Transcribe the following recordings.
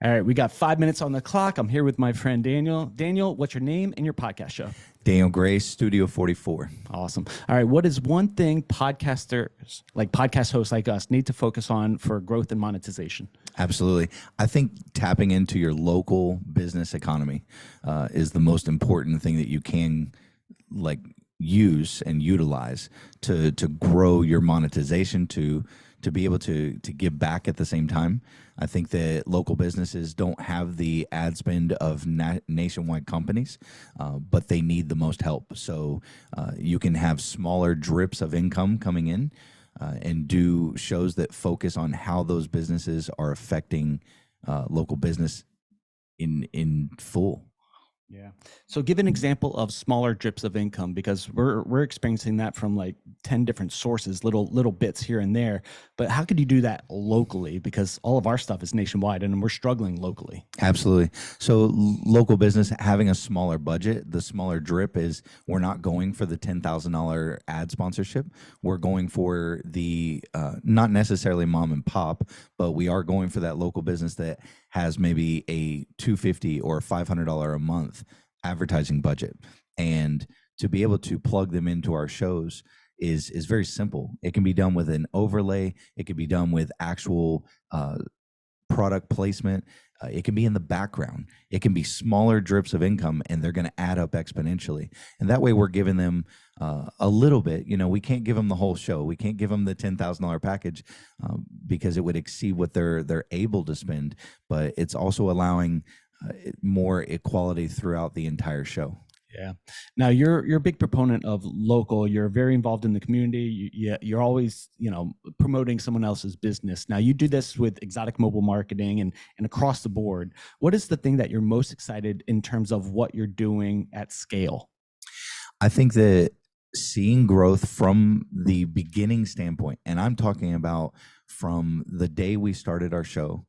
All right, we got 5 minutes on the clock. I'm here with my friend Daniel. Daniel, what's your name and your podcast show? Daniel Gray, Studio 44. Awesome. All right, what is one thing podcasters, like podcast hosts like us, need to focus on for growth and monetization? Absolutely. I think tapping into your local business economy is the most important thing that you can like use and utilize to grow your monetization to be able to give back at the same time. I think that local businesses don't have the ad spend of nationwide companies, but they need the most help. So you can have smaller drips of income coming in and do shows that focus on how those businesses are affecting local business in full. Yeah. So give an example of smaller drips of income, because we're experiencing that from like 10 different sources, little bits here and there. But how could you do that locally? Because all of our stuff is nationwide and we're struggling locally. Absolutely. So local business having a smaller budget, the smaller drip is we're not going for the $10,000 ad sponsorship. We're going for the not necessarily mom and pop, but we are going for that local business that has maybe a $250 or $500 a month advertising budget. And to be able to plug them into our shows is very simple. It can be done with an overlay. It can be done with actual product placement. It can be in the background. It can be smaller drips of income, and they're going to add up exponentially. And that way, we're giving them a little bit. You know, we can't give them the whole show. We can't give them the $10,000 package because it would exceed what they're able to spend. But it's also allowing more equality throughout the entire show. Yeah. Now you're a big proponent of local. You're very involved in the community. You're always, promoting someone else's business. Now you do this with exotic mobile marketing and across the board. What is the thing that you're most excited in terms of what you're doing at scale? I think that seeing growth from the beginning standpoint, and I'm talking about from the day we started our show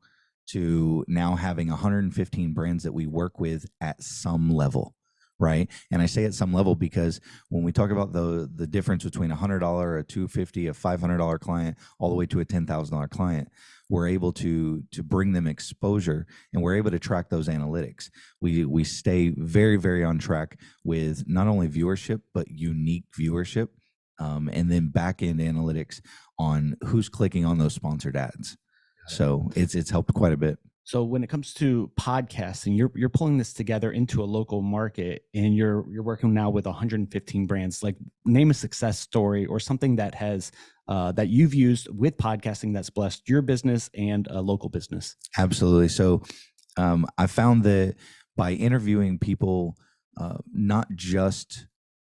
to now having 115 brands that we work with at some level. Right. And I say at some level because when we talk about the difference between $100, a $250, a $500 client, all the way to a $10,000 client, we're able to bring them exposure, and we're able to track those analytics. We stay very, very on track with not only viewership, but unique viewership, and then back end analytics on who's clicking on those sponsored ads. So it's helped quite a bit. So when it comes to podcasting, you're pulling this together into a local market, and you're working now with 115 brands. Like, name a success story or something that has that you've used with podcasting that's blessed your business and a local business. Absolutely. So I found that by interviewing people, not just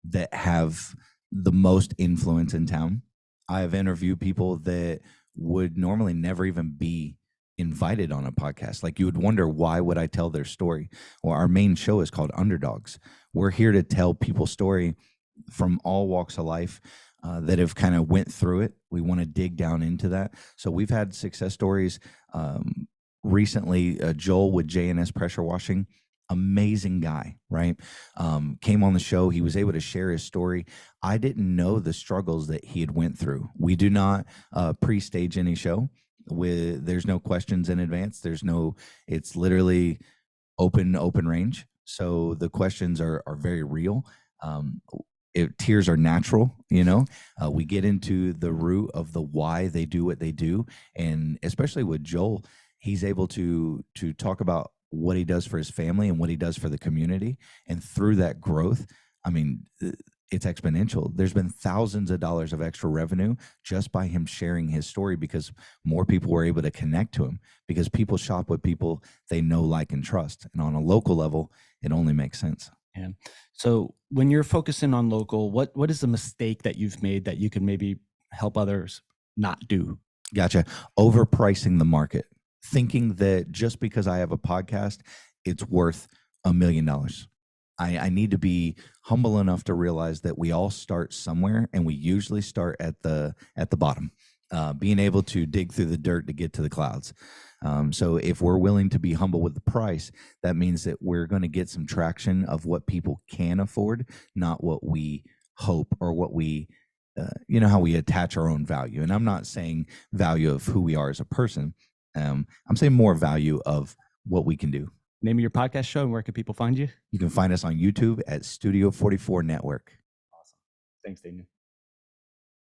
that have the most influence in town, I have interviewed people that would normally never even be invited on a podcast. Like, you would wonder, why would I tell their story? Well, our main show is called Underdogs. We're here to tell people's story from all walks of life that have kind of went through it. We want to dig down into that. So we've had success stories recently. Joel with J&S Pressure Washing, amazing guy, right? Came on the show. He was able to share his story. I didn't know the struggles that he had went through. We do not pre-stage any show. There's no questions in advance. It's literally open range. So the questions are very real. Tears are natural, we get into the root of the why they do what they do. And especially with Joel, he's able to talk about what he does for his family and what he does for the community. And through that growth, I mean, it's exponential. There's been thousands of dollars of extra revenue just by him sharing his story, because more people were able to connect to him, because people shop with people they know, like, and trust. And on a local level, it only makes sense. Yeah. So when you're focusing on local, what is the mistake that you've made that you can maybe help others not do? Gotcha. Overpricing the market, thinking that just because I have a podcast, it's worth $1 million. I need to be humble enough to realize that we all start somewhere, and we usually start at the bottom, being able to dig through the dirt to get to the clouds. So if we're willing to be humble with the price, that means that we're going to get some traction of what people can afford, not what we hope or what we, how we attach our own value. And I'm not saying value of who we are as a person. I'm saying more value of what we can do. Name of your podcast show and where can people find you? You can find us on YouTube at Studio 44 Network. Awesome. Thanks, Daniel.